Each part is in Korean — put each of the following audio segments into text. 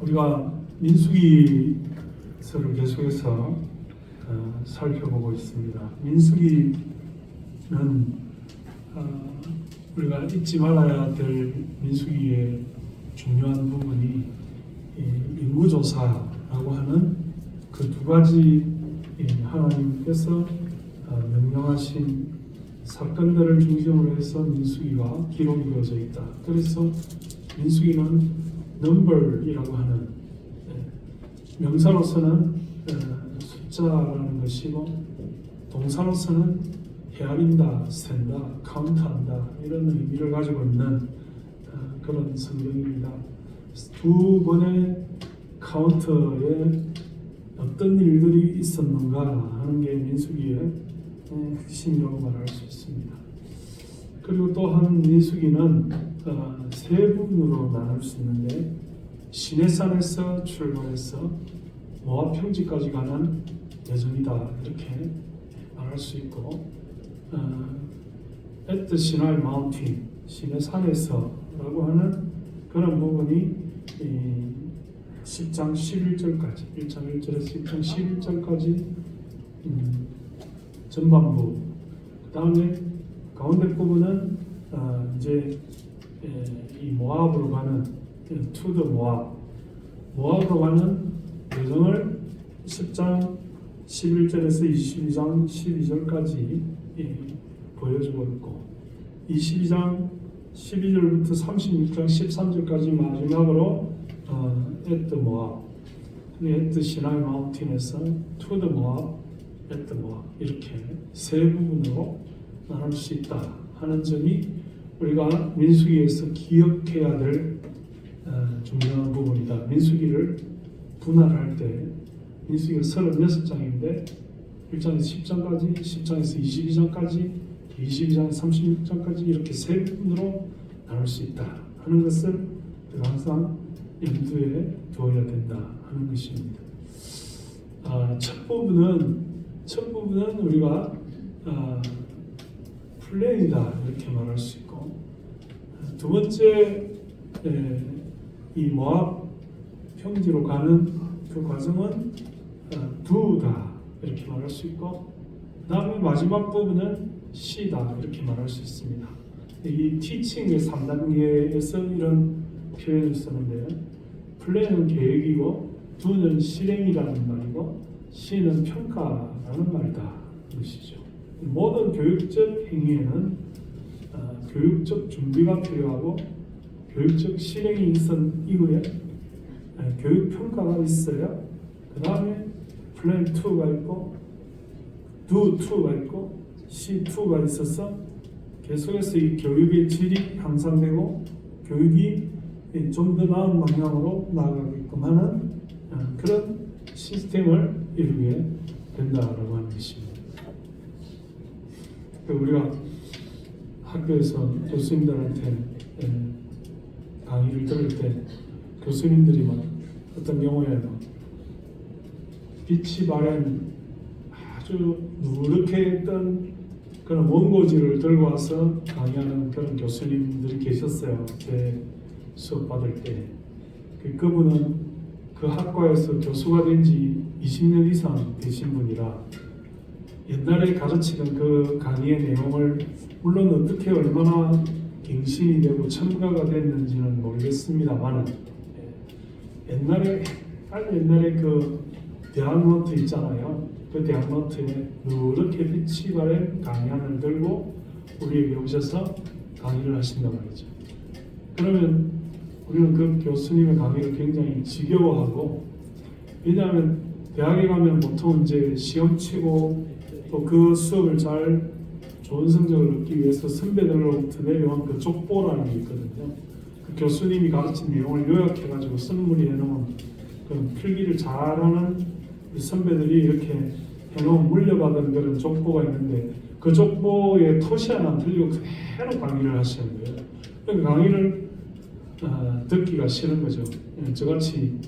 우리가 민수기서를 계속해서 살펴보고 있습니다. 민수기는 우리가 잊지 말아야 될 민수기의 중요한 부분이 인구조사라고 하는 그 두 가지 하나님께서 명령하신 사건들을 중심으로 해서 민수기가 기록이 되어져 있다. 그래서 민수기는 number이라고 하는 명사로서는 숫자라는 것이고 동사로서는 헤아린다, 센다, 카운트한다 이런 의미를 가지고 있는 그런 성경입니다. 두 번의 카운트에 어떤 일들이 있었는가 하는 게 민수기의 핵심이라고 말할 수 있습니다. 그리고 또한 민수기는 세 부분으로 나눌 수 있는데 시내산에서 출발해서 모압 평지까지 가는 여정이다 이렇게 말할 수 있고 at the Sinai Mountain 시내산에서라고 하는 그런 부분이 10장 11절까지 1장 1절에서 10장 11절까지 전반부 그 다음에 가운데 부분은 이제 이 모압으로 가는 to the 모압으로 가는 여정을 10장 11절에서 22장 12절까지 보여주고 있고 22장 12절부터 36장 13절까지 마지막으로 at the Moab, at the Sinai Mountain에서 to the Moab, at the Moab 이렇게 세 부분으로 나눌 수 있다 하는 점이 우리가 민수기에서 기억해야 될 중요한 부분이다. 민수기를 분할할 때 민수기가 36장인데 1장에서 10장까지, 10장에서 22장까지, 22장에서 36장까지 이렇게 세 부분으로 나눌 수 있다 하는 것을 항상 염두에 두어야 된다 하는 것입니다. 첫 부분은 우리가 플랜이다 이렇게 말할 수 있고 두 번째 이 모압 평지로 가는 그 과정은 do다 이렇게 말할 수 있고 그 다음에 마지막 부분은 시다 이렇게 말할 수 있습니다. 이 티칭의 3단계에서 이런 표현을 쓰는데요. 플랜은 계획이고 do는 실행이라는 말이고 시는 평가라는 말이다 것이죠. 모든 교육적 행위에는 교육적 준비가 필요하고 교육적 실행이 있은 이후에 교육 평가가 있어야 그 다음에 플랜 2가 있고 do 2가 있고 C 2가 있어서 계속해서 이 교육의 질이 향상되고 교육이 좀 더 나은 방향으로 나아가게끔 하는 그런 시스템을 이루게 된다라고 하는 것입니다. 우리가 학교에서 교수님들한테 강의를 들을 때 교수님들이 막 어떤 경우에 빛이 바랜 아주 누렇게 했던 그런 원고지를 들고 와서 강의하는 그런 교수님들이 계셨어요. 제 수업 받을 때. 그분은 그 학과에서 교수가 된 지 20년 이상 되신 분이라 옛날에 가르치던 그 강의의 내용을 물론 어떻게 얼마나 갱신이 되고 첨가가 됐는지는 모르겠습니다만 옛날에 그 대학노트 있잖아요. 그 대학노트에 누렇게 빛이 바랜 강의안을 들고 우리에게 오셔서 강의를 하신단 말이죠. 그러면 우리는 그 교수님의 강의를 굉장히 지겨워하고 왜냐하면 대학에 가면 보통 이제 시험 치고 또 그 수업을 잘 좋은 성적을 얻기 위해서 선배들로부터 내려온 그 족보라는 게 있거든요. 그 교수님이 가르친 내용을 요약해가지고 선물이 해놓은 그 필기를 잘하는 선배들이 이렇게 해놓은 물려받은 그런 족보가 있는데 그 족보에 토시 하나 틀리고 그대로 강의를 하시는 거예요. 그 강의를 듣기가 싫은 거죠. 저같이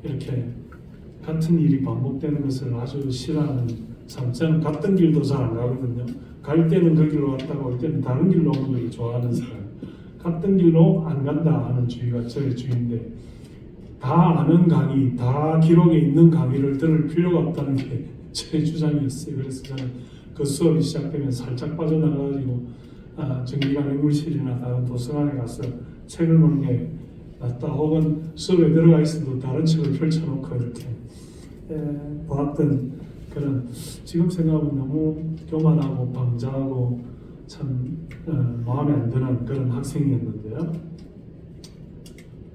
이렇게 같은 일이 반복되는 것을 아주 싫어하는 참 저는 같은 길도 잘 안 가거든요. 갈 때는 그 길로 갔다가 올 때는 다른 길로 오는 걸 좋아하는 사람. 같은 길로 안 간다 하는 주의가 저의 주의인데 다 아는 강의, 다 기록에 있는 강의를 들을 필요가 없다는 게 제 주장이었어요. 그래서 저는 그 수업이 시작되면 살짝 빠져나가가지고 정기관 연구실이나 다른 도서관에 가서 책을 보는 게 낫다, 혹은 수업에 들어가 있어도 다른 책을 펼쳐놓고 이렇게 보았던 그런, 지금 생각하면 너무 교만하고 방자하고 참 마음에 안 드는 그런 학생이었는데요.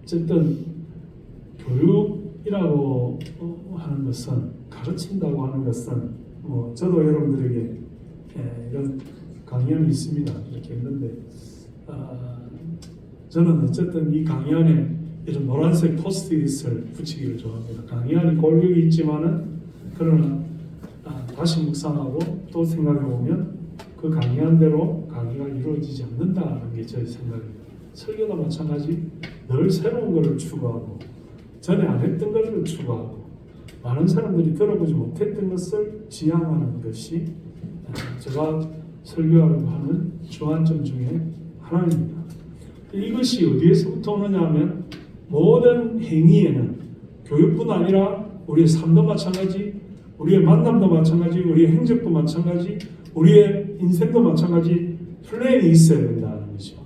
어쨌든 교육이라고 하는 것은, 가르친다고 하는 것은, 저도 여러분들에게 이런 강의안이 있습니다. 이렇게 했는데 저는 어쨌든 이 강의안에 이런 노란색 포스트잇을 붙이기를 좋아합니다. 강의안이 골격이 있지만은, 그러나 다시 묵상하고 또 생각해 보면 그 강의안대로 강의가 이루어지지 않는다는 게 제 생각입니다. 설교도 마찬가지, 늘 새로운 것을 추구하고 전에 안 했던 것을 추구하고 많은 사람들이 들어보지 못했던 것을 지향하는 것이 제가 설교하려고 하는 주안점 중에 하나입니다. 이것이 어디에서부터 오느냐 하면, 모든 행위에는 교육뿐 아니라 우리의 삶도 마찬가지, 우리의 만남도 마찬가지, 우리의 행적도 마찬가지, 우리의 인생도 마찬가지, 플랜이 있어야 된다는 거죠.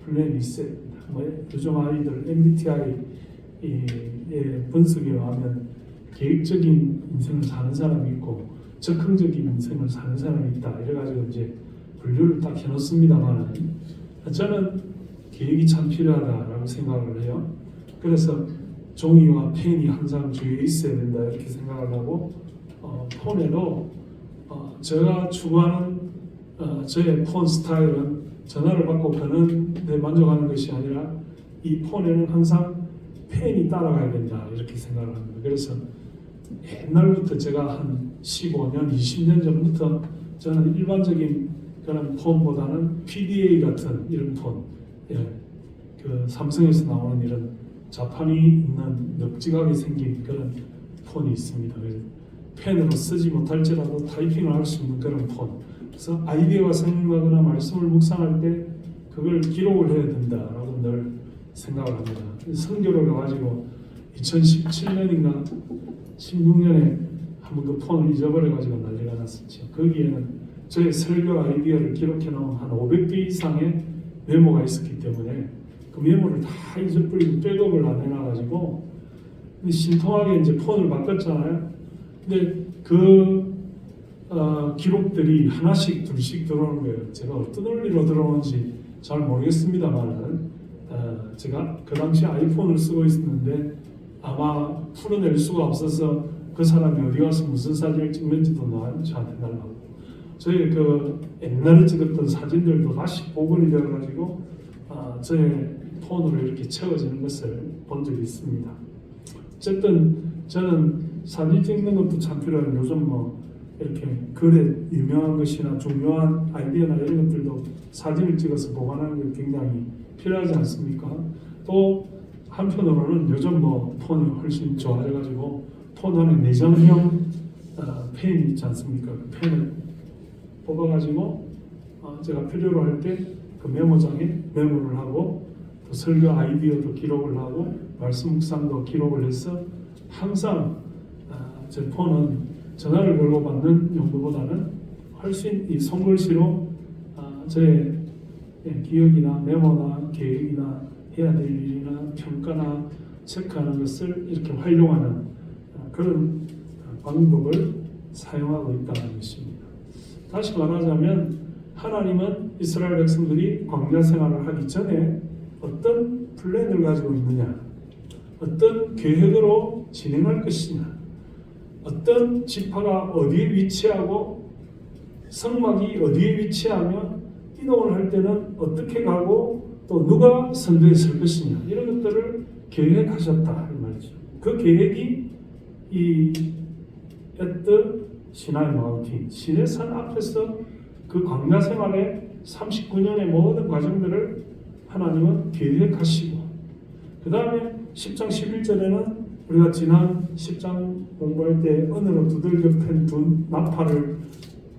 플랜이 있어야 된다. 요즘 아이들 MBTI의 분석에 의하면 계획적인 인생을 사는 사람이 있고 적극적인 인생을 사는 사람이 있다. 이래가지고 이제 분류를 딱 해놓습니다만은, 저는 계획이 참 필요하다라고 생각을 해요. 그래서 종이와 펜이 항상 주위에 있어야 된다, 이렇게 생각을 하고, 폰에도 제가 추구하는 저의 폰 스타일은 전화를 받고 끄는 데 만족하는 것이 아니라, 이 폰에는 항상 펜이 따라가야 된다, 이렇게 생각을 합니다. 그래서 옛날부터 제가 한 15년, 20년 전부터 저는 일반적인 그런 폰보다는 PDA 같은 이런 폰, 그 삼성에서 나오는 이런 자판이 있는 넉지하게 생긴 그런 폰이 있습니다. 펜으로 쓰지 못할지라도 타이핑을 할 수 있는 그런 폰. 그래서 아이디어가 생각나거나 말씀을 묵상할 때 그걸 기록을 해야 된다라고 늘 생각을 합니다. 선교를 가지고 2017년인가 16년에 한번 그 폰을 잊어버려가지고 난리가 났었죠. 거기에는 저의 설교 아이디어를 기록해 놓은 한 500개 이상의 메모가 있었기 때문에 그 메모를 다 잊어버리고 백업을 안 해놔가지고, 신통하게 이제 폰을 바꿨잖아요. 근데 그 기록들이 하나씩 둘씩 들어오는 거예요. 제가 어떤 원리로 들어오는지 잘 모르겠습니다만은, 제가 그 당시 아이폰을 쓰고 있었는데 아마 풀어낼 수가 없어서 그 사람이 어디 가서 무슨 사진을 찍는지도 저한테 날라오고, 저희 그 옛날에 찍었던 사진들도 다시 복원이 되어가지고 저의 폰으로 이렇게 채워지는 것을 본 적이 있습니다. 어쨌든 저는 사진 찍는 것도 참 필요해요. 요즘 이렇게 글에 유명한 것이나 중요한 아이디어나 이런 것들도 사진을 찍어서 보관하는 게 굉장히 필요하지 않습니까? 또 한편으로는 요즘 폰이 훨씬 좋아져가지고 폰 안에 내장형 펜이 있지 않습니까? 그 펜을 뽑아가지고 제가 필요로 할 때 그 메모장에 메모를 하고, 또 설교 아이디어도 기록을 하고 말씀 묵상도 기록을 해서 항상 제 폰은 전화를 걸고 받는 용도보다는 훨씬 이 손글씨로 저의 기억이나 메모나 계획이나 해야 될 일이나 평가나 체크하는 것을 이렇게 활용하는 그런 방법을 사용하고 있다는 것입니다. 다시 말하자면, 하나님은 이스라엘 백성들이 광야 생활을 하기 전에 어떤 플랜을 가지고 있느냐, 어떤 계획으로 진행할 것이냐, 어떤 지파가 어디에 위치하고 성막이 어디에 위치하며 이동을 할 때는 어떻게 가고 또 누가 선두에 설 것이냐, 이런 것들을 계획하셨다 이 말이죠. 그 계획이 이 에트 시나이 마운틴, 시내산 앞에서 그 광야 생활의 39년의 모든 과정들을 하나님은 계획하시고, 그 다음에 10장 11절에는 우리가 지난 10장 공부할 때 은으로 두들겨 팬 두 나팔을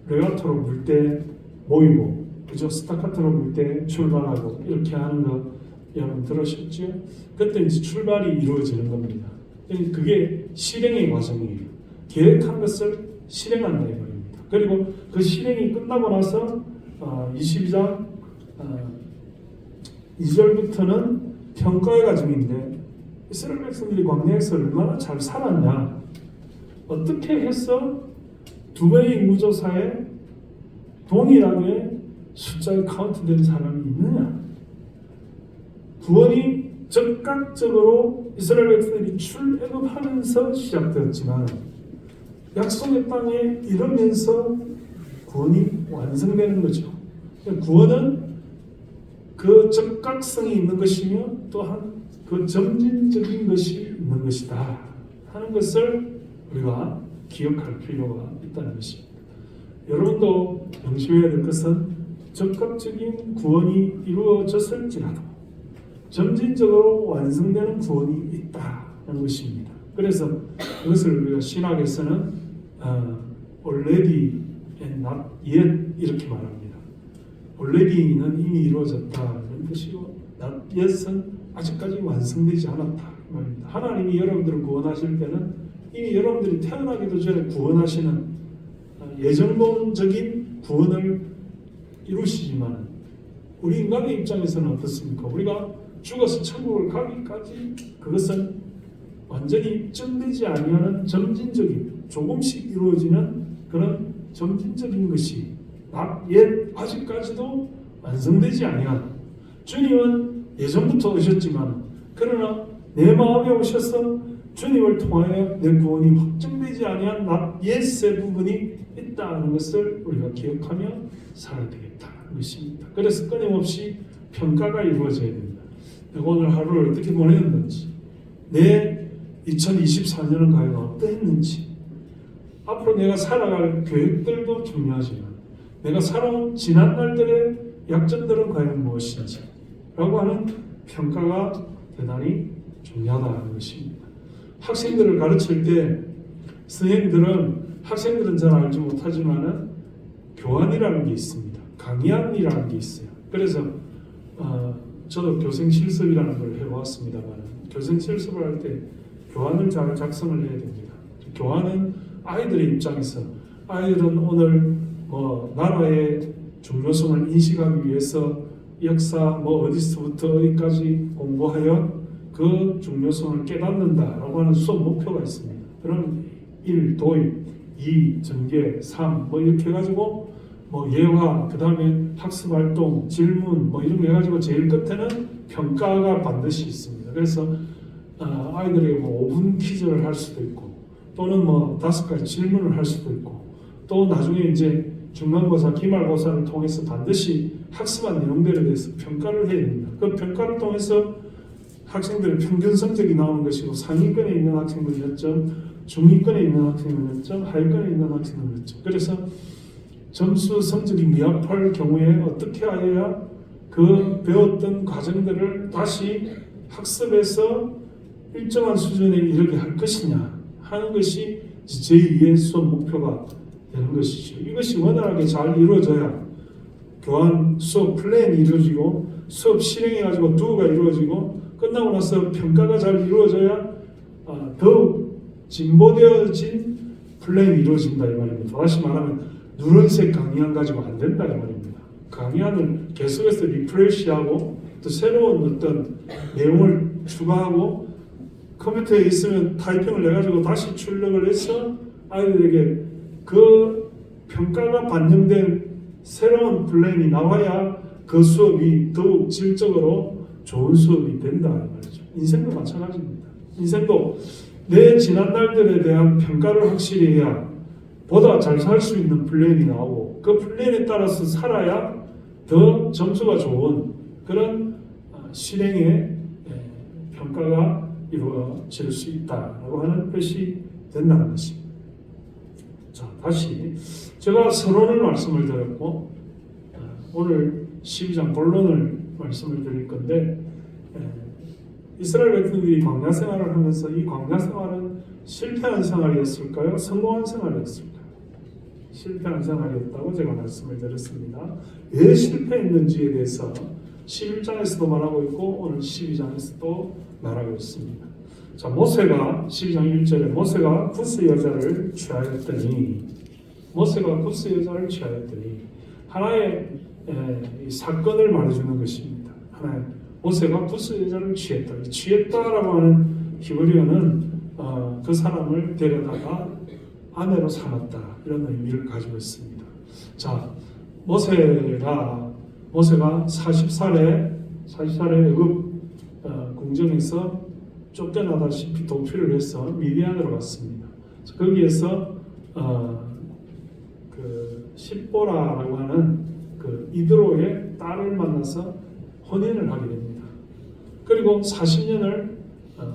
레가토로 불 때 모이고, 그죠? 스타카토로 불 때 출발하고, 이렇게 하는 거 여러분 들으셨죠? 그때 이제 출발이 이루어지는 겁니다. 그게 실행의 과정이에요. 계획한 것을 실행한다 이 말입니다. 그리고 그 실행이 끝나고 나서 22장 2절부터는 평가의 과정인데 이스라엘 백성들이 광야에서 얼마나 잘 살았냐, 어떻게 해서 두 번의 인구조사에 동일하게 숫자에 카운트된 사람이 있느냐. 구원이 즉각적으로 이스라엘 백성들이 출애굽하면서 시작되었지만 약속의 땅에 이르면서 구원이 완성되는 거죠. 구원은 그 즉각성이 있는 것이며 또한 그 점진적인 것이 있는 것이다 하는 것을 우리가 기억할 필요가 있다는 것입니다. 여러분도 명심해야 될 것은 즉각적인 구원이 이루어졌을지라도 점진적으로 완성되는 구원이 있다는 것입니다. 그래서 그것을 우리가 신학에서는 already and not yet 이렇게 말합니다. already는 이미 이루어졌다는 뜻이고 not yet은 아직까지 완성되지 않았다 말입니다. 하나님이 여러분들을 구원하실 때는 이미 여러분들이 태어나기도 전에 구원하시는 예정론적인 구원을 이루시지만 우리 인간의 입장에서는 어떻습니까? 우리가 죽어서 천국을 가기까지 그것은 완전히 입증되지 아니하는 점진적인 조금씩 이루어지는 그런 점진적인 것이 옛 아직까지도 완성되지 아니한 주님은 예전부터 오셨지만 그러나 내 마음에 오셔서 주님을 통하여 내 구원이 확정되지 아니한 옛의 부분이 있다는 것을 우리가 기억하며 살아야 되겠다는 것입니다. 그래서 끊임없이 평가가 이루어져야 됩니다. 내가 오늘 하루를 어떻게 보냈는지, 내 2024년은 과연 어떠했는지, 앞으로 내가 살아갈 계획들도 중요하지만 내가 살아온 지난 날들의 약점들은 과연 무엇인지 라고 하는 평가가 대단히 중요하다는 것입니다. 학생들을 가르칠 때 학생들은 잘 알지 못하지만 교환이라는 게 있습니다. 강의안이라는 게 있어요. 그래서 저도 교생 실습이라는 걸 해보았습니다만 교생 실습을 할 때 교환을 잘 작성을 해야 됩니다. 교환은 아이들의 입장에서 아이들은 오늘 나라의 중요성을 인식하기 위해서 역사 어디서부터 어디까지 공부하여 그 중요성을 깨닫는다라고 하는 수업 목표가 있습니다. 그럼 1. 도입, 2. 전개, 3. 이렇게 해가지고 예화, 그 다음에 학습활동, 질문 이런 거 해가지고 제일 끝에는 평가가 반드시 있습니다. 그래서 아이들에게 5분 퀴즈를 할 수도 있고 또는 5가지 질문을 할 수도 있고 또 나중에 이제 중간고사, 기말고사를 통해서 반드시 학습한 내용들에 대해서 평가를 해야 됩니다. 그 평가를 통해서 학생들의 평균 성적이 나오는 것이고 상위권에 있는 학생은 몇 점, 중위권에 있는 학생은 몇 점, 하위권에 있는 학생은 몇 점. 그래서 점수 성적이 미흡할 경우에 어떻게 하여야 그 배웠던 과정들을 다시 학습해서 일정한 수준에 이르게 할 것이냐 하는 것이 제2의 수업 목표가 되는 것이죠. 이것이 원활하게 잘 이루어져야 교환 수업 플랜이 이루어지고 수업 실행해가지고 두가 이루어지고 끝나고 나서 평가가 잘 이루어져야 더욱 진보되어진 플랜이 이루어진다 이 말입니다. 다시 말하면 누런색 강의안 가지고 안 된다 이 말입니다. 강의안을 계속해서 리프레시하고 또 새로운 어떤 내용을 추가하고 컴퓨터에 있으면 타이핑을 해가지고 다시 출력을 해서 아이들에게 그 평가가 반영된 새로운 플랜이 나와야 그 수업이 더욱 질적으로 좋은 수업이 된다 이 말이죠. 인생도 마찬가지입니다. 인생도 내 지난 날들에 대한 평가를 확실히 해야 보다 잘 살 수 있는 플랜이 나오고 그 플랜에 따라서 살아야 더 점수가 좋은 그런 실행의 평가가 이루어질 수 있다라고 하는 뜻이 된다는 것입니다. 자, 다시 제가 서론을 말씀을 드렸고 오늘 12장 본론을 말씀을 드릴 건데 이스라엘 백성들이 광야 생활을 하면서 이 광야 생활은 실패한 생활이었을까요? 성공한 생활이었을까요? 실패한 생활이었다고 제가 말씀을 드렸습니다. 왜 실패했는지에 대해서 11장에서도 말하고 있고 오늘 12장에서도 말하고 있습니다. 자, 모세가 12장 1절에 모세가 구스 여자를 취하였더니 하나의 이 사건을 말해주는 것입니다. 하나의 모세가 구스 여자를 취했다. 취했다라고 하는 히브리어는 그 사람을 데려다가 아내로 삼았다 이런 의미를 가지고 있습니다. 자, 모세가 40살에 애굽 궁정에서 쫓겨나다시피 도피를 해서 미디안으로 갔습니다. 거기에서 그 십보라라고 하는 그 이드로의 딸을 만나서 혼인을 하게 됩니다. 그리고 40년을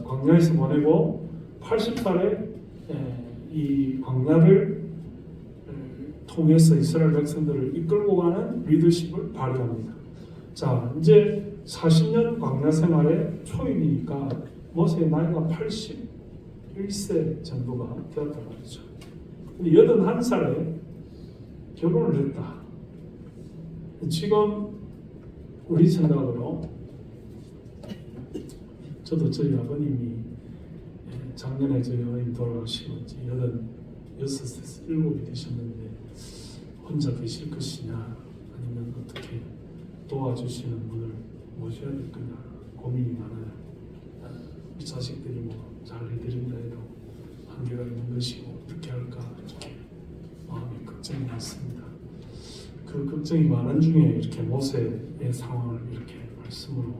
광야에서 보내고 80살에 이 광야를 통해서 이스라엘 백성들을 이끌고 가는 리더십을 발휘합니다. 자, 이제 40년 광야 생활의 초임이니까 모세의 나이가 81세 정도가 되었단 말이죠. 81살에 결혼을 했다. 지금 우리 생각으로 저도 저희 아버님이 작년에 저희 어머님 돌아가시고 86에서 7이 되셨는데 혼자 되실 것이냐 아니면 어떻게 도와주시는 분을 모셔야 될 거냐 고민이 많아요. 우리 자식들이 뭐 잘 해드린다 해도 한계가 있는 것이고 어떻게 할까 이렇게 마음이 걱정이 많습니다. 그 걱정이 많은 중에 이렇게 모세의 상황을 이렇게 말씀으로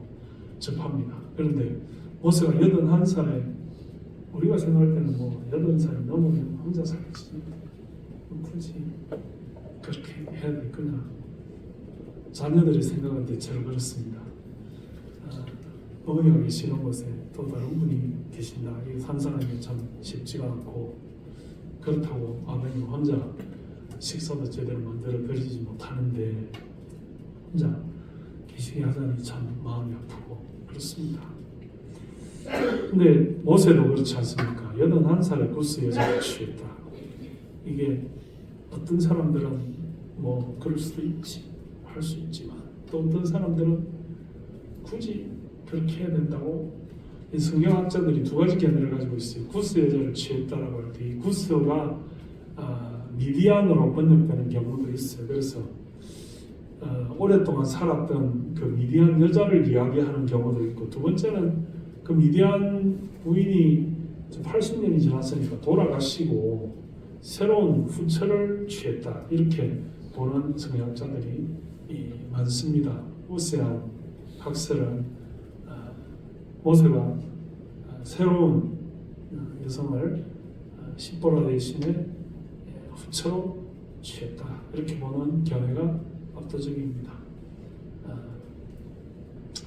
접합니다. 그런데 모세가 81살에 우리가 생각할 때는 뭐 80살이 넘으면 혼자 살지 굳이 그렇게 해야 될 거냐. 자녀들이 생각할 때 저는 그렇습니다. 어머니가 계시는 곳에 또 다른 분이 계신다. 이게 상상하기 참 쉽지가 않고 그렇다고 아버님 혼자 식사도 제대로 만들어 드리지 못하는데 혼자 계시게 하자니 참 마음이 아프고 그렇습니다. 근데 모세도 그렇지 않습니까? 81살에 구스 여자를 취했다. 이게 어떤 사람들은 뭐 그럴 수도 있지, 할 수 있지만 또 어떤 사람들은 굳이 그렇게 해야 된다고 이 성경학자들이 두 가지 견해를 가지고 있어요. 구스 여자를 취했다라고 할 때 이 구스가 미디안으로 번역되는 경우도 있어요. 그래서 오랫동안 살았던 그 미디안 여자를 이야기하는 경우도 있고 두 번째는 그 미디안 부인이 80년이 지났으니까 돌아가시고 새로운 후처를 취했다 이렇게 보는 성경학자들이 많습니다. 우세한 학설은 모세가 새로운 여성을 십보라 대신에 후처로 취했다 이렇게 보는 견해가 압도적입니다.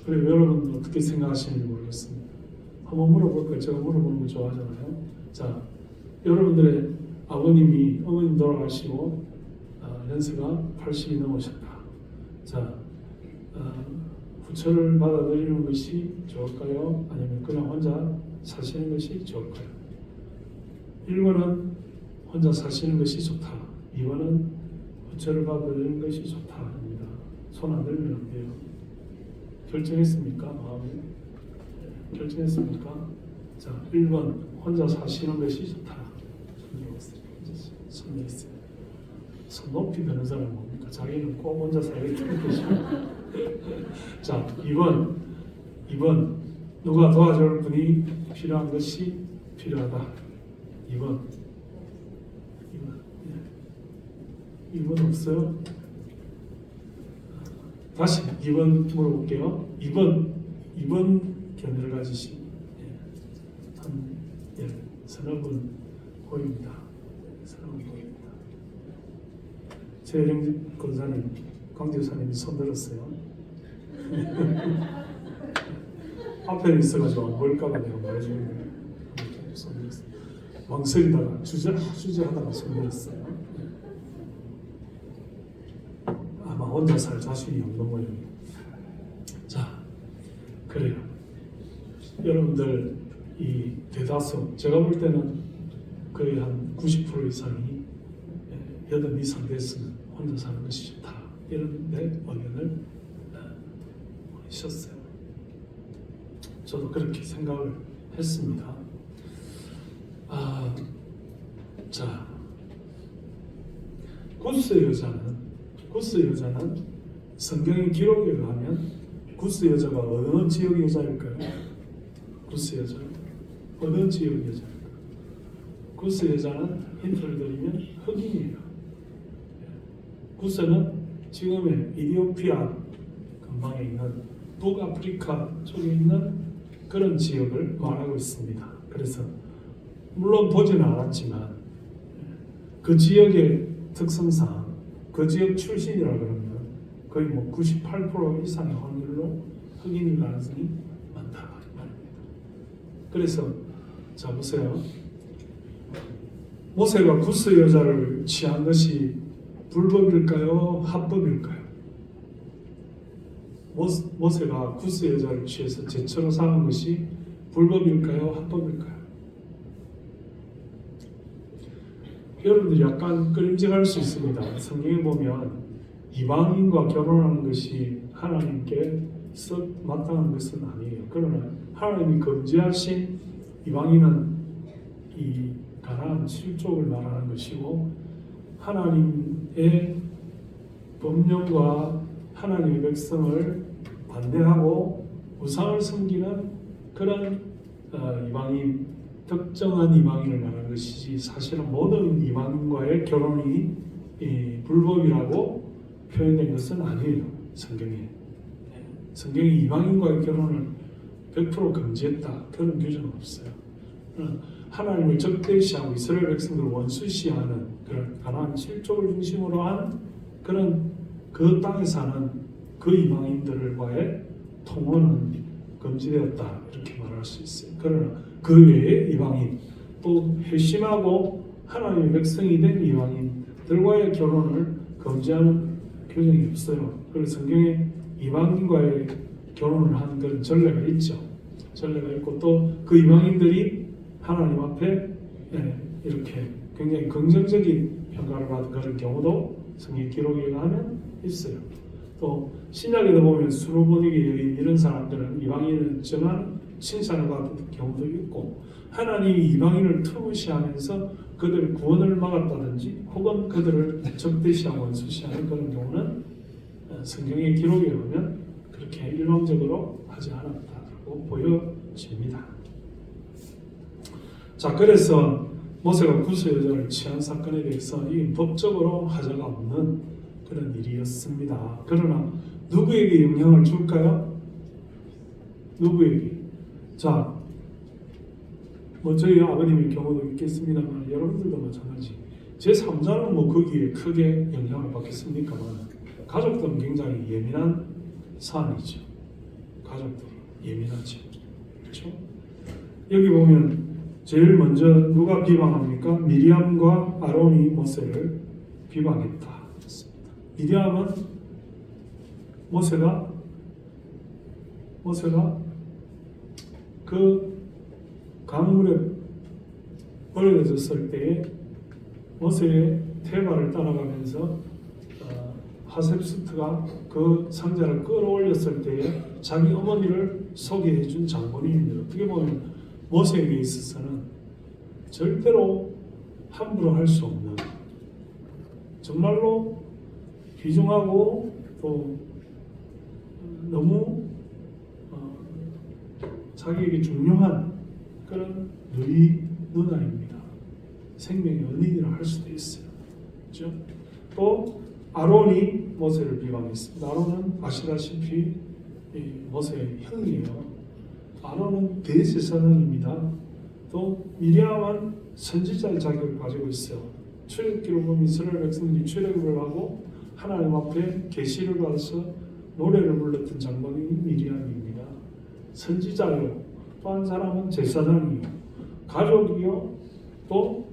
그리고 여러분 어떻게 생각하시는지 모르겠습니다. 한번 물어볼까요? 제가 물어보는 거 좋아하잖아요. 자, 여러분들의 어머님 돌아가시고 연세가 80이 넘으셨다. 자, 후처를 받아들이는 것이 좋을까요? 아니면 그냥 혼자 사시는 것이 좋을까요? 1번은 혼자 사시는 것이 좋다. 2번은 후처를 받아들이는 것이 좋다입니다. 손 안 들면 안 돼요. 결정했습니까? 마음에 결정했습니까? 자, 1번 혼자 사시는 것이 좋다. 손 있어요. 손 높이 드는 사람은 뭡니까? 자기는 꼭 혼자 살겠다는 것이고. 자, 2번 누가 도와줄 분이 필요한 것이 필요하다. 2번 없어요? 다시 2번 물어볼게요. 2번 견해를 가지신 한 서너 분 보입니다. 최영집 권사님, 강지사님이 손 들었어요. 앞에 있어가지고 뭘까봐 내가 말해주는 거예요. 손 들었어요. 망설이다가 주저하다가 손 들었어요. 아마 혼자 살 자신이 없는 모양이에요. 자, 그래요. 여러분들 이 대다수 제가 볼 때는 거의 한 90% 이상이 80 이상 됐으면 혼자 사는 것이 좋다 이런 내 의견을 보내셨어요. 저도 그렇게 생각을 했습니다. 자, 구스 여자는 성경의 기록에 의하면 구스 여자가 어느 지역 여자일까요? 구스 여자 어느 지역 여자일까요? 구스 여자는 힌트를 드리면 흑인이에요. 구스는 지금의 이디오피아 근방에 있는 북아프리카 쪽에 있는 그런 지역을 말하고 있습니다. 그래서 물론 보지는 않았지만 그 지역의 특성상 그 지역 출신이라 그러면 거의 98% 이상의 확률로 흑인일 가능성이 많다고 말합니다. 그래서 자 보세요. 모세가 구스 여자를 취한 것이 불법일까요? 합법일까요? 모세가 구스 여자를 취해서 제처로 삼은 것이 불법일까요? 합법일까요? 여러분들 약간 끄림직할 수 있습니다. 성경에 보면 이방인과 결혼하는 것이 하나님께 썩 마땅한 것은 아니에요. 그러나 하나님이 금지하신 이방인은 이 가나안 7족을 말하는 것이고 하나님의 법령과 하나님의 백성을 반대하고 우상을 섬기는 그런 이방인, 특정한 이방인을 말하는 것이지 사실은 모든 이방인과의 결혼이 불법이라고 표현된 것은 아니에요. 성경에. 성경이 이방인과의 결혼을 100% 금지했다. 그런 규정은 없어요. 하나님을 적대시하고 이스라엘 백성들을 원수시하는 그런 가나안 7족을 중심으로 한 그런 그 땅에 사는 그 이방인들과의 통혼은 금지되었다. 이렇게 말할 수 있어요. 그러나 그 외에 이방인 또 회심하고 하나님의 백성이 된 이방인들과의 결혼을 금지하는 규정이 없어요. 그래서 성경에 이방인과의 결혼을 하는 그런 전례가 있죠. 전례가 있고 또 그 이방인들이 하나님 앞에 이렇게 굉장히 긍정적인 평가를 받은 그런 경우도 성경 기록에 의하면 있어요. 또 신약에도 보면 수로보니게 여인 이런 사람들은 이방인을 정한 칭찬을 받은 경우도 있고 하나님이 이방인을 투무시하면서 그들의 구원을 막았다든지 혹은 그들을 적대시하고 원수시하는 그런 경우는 성경의 기록에 보면 그렇게 일방적으로 하지 않았다고 보여집니다. 자, 그래서 모세가 구스 여자를 취한 사건에 대해서 이 법적으로 하자가 없는 그런 일이었습니다. 그러나 누구에게 영향을 줄까요? 누구에게? 자, 저희 아버님의 경우도 있겠습니다만 여러분들도 마찬가지. 제 3자는 거기에 크게 영향을 받겠습니까만 가족들은 굉장히 예민한 사안이죠. 가족들이 예민하죠. 그렇죠? 여기 보면 제일 먼저 누가 비방합니까? 미리암과 아론이 모세를 비방했다. 미리암은 모세가 그 강물에 버려졌을 때에 모세의 태발을 따라가면서 하셉스트가 그 상자를 끌어올렸을 때에 자기 어머니를 소개해 준 장본인입니다. 어떻게 보면 모세에게 있어서는 절대로 함부로 할 수 없는 정말로 귀중하고 또 너무 자기에게 중요한 그런 누나입니다. 생명의 은인이라 할 수도 있어요. 그렇죠? 또 아론이 모세를 비방했습니다. 아론은 아시다시피 모세의 형이에요. 아론은 대제사장입니다. 또 미리암은 선지자의 자격을 가지고 있어요. 출애굽기로 보면 이스라엘 백성들이 출애굽을 하고 하나님 앞에 계시를 받아서 노래를 불렀던 장본인이 미리암입니다. 선지자요. 또 한 사람은 제사장이요. 가족이요. 또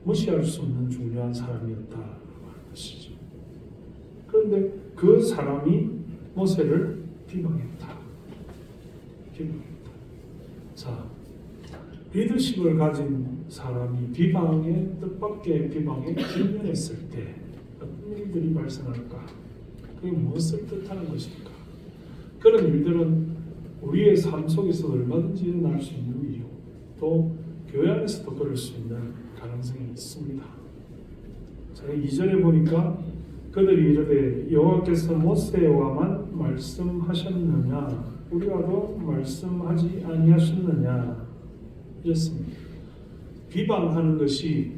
무시할 수 없는 중요한 사람이었다고 하는 것이죠. 그런데 그 사람이 모세를 비방했다. 자, 리더십을 가진 사람이 비방에 뜻밖의 비방에 직면했을 때 어떤 일들이 발생할까? 그게 무엇을 뜻하는 것일까? 그런 일들은 우리의 삶 속에서 얼마든지 일어날 수 있는 일이고 또 교회 안에서도 그럴 수 있는 가능성이 있습니다. 자, 2절에 보니까 그들이 이르되 여호와께서 모세와만 말씀하셨느냐 우리와도 말씀하지 아니하셨느냐 이랬습니다. 비방하는 것이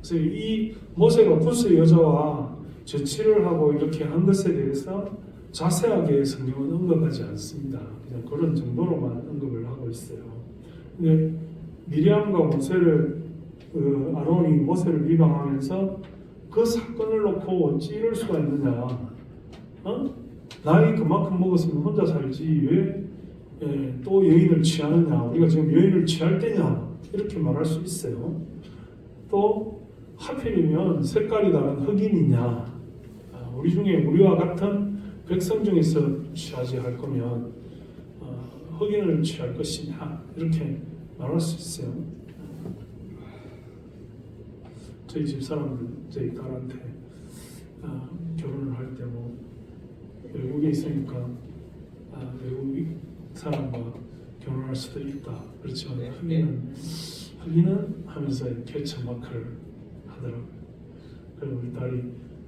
그래서 이 모세가 구스 여자와 죄치를 하고 이렇게 한 것에 대해서 자세하게 성경은 언급하지 않습니다. 그냥 그런 정도로만 언급을 하고 있어요. 근데 미리암과 모세를 아론이 모세를 비방하면서 그 사건을 놓고 어찌 이럴 수가 있느냐? 나이 그만큼 먹었으면 혼자 살지 왜 또 여인을 취하느냐? 우리가 지금 여인을 취할 때냐? 이렇게 말할 수 있어요. 또 하필이면 색깔이 다른 흑인이냐? 우리 중에 우리와 같은 백성 중에서 취하지 할 거면 흑인을 취할 것이냐? 이렇게 말할 수 있어요. 저희 집 사람들, 저희 딸한테 결혼을 할 때 뭐 외국에 있으니까 외국 사람과 결혼할 수도 있다. 그렇지만 흑인은 하면서 캐쳐 마크를 하더라고요. 그리고 우리 딸이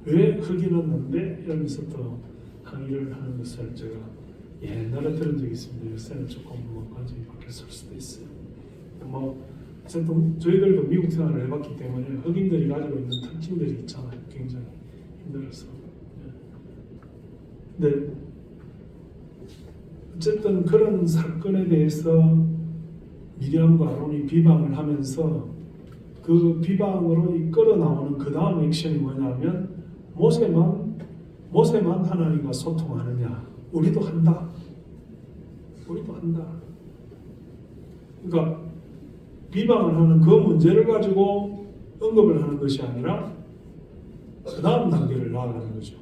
왜 흑인은 안 돼? 이러면서 또 항의를 하는 것을 제가 옛날에 들은 적이 있습니다. 요새는 조금 관점이 바뀌었을 수도 있어요. 어쨌든 저희들도 미국 생활을 해봤기 때문에 흑인들이 가지고 있는 특징들이 있잖아요. 굉장히 힘들어서. 근데 어쨌든 그런 사건에 대해서 미리암과 아론이 비방을 하면서 그 비방으로 이끌어 나오는 그 다음 액션이 뭐냐면 모세만 하나님과 소통하느냐? 우리도 한다. 그러니까 비방을 하는 그 문제를 가지고 언급을 하는 것이 아니라 그 다음 단계를 나아가는 거죠.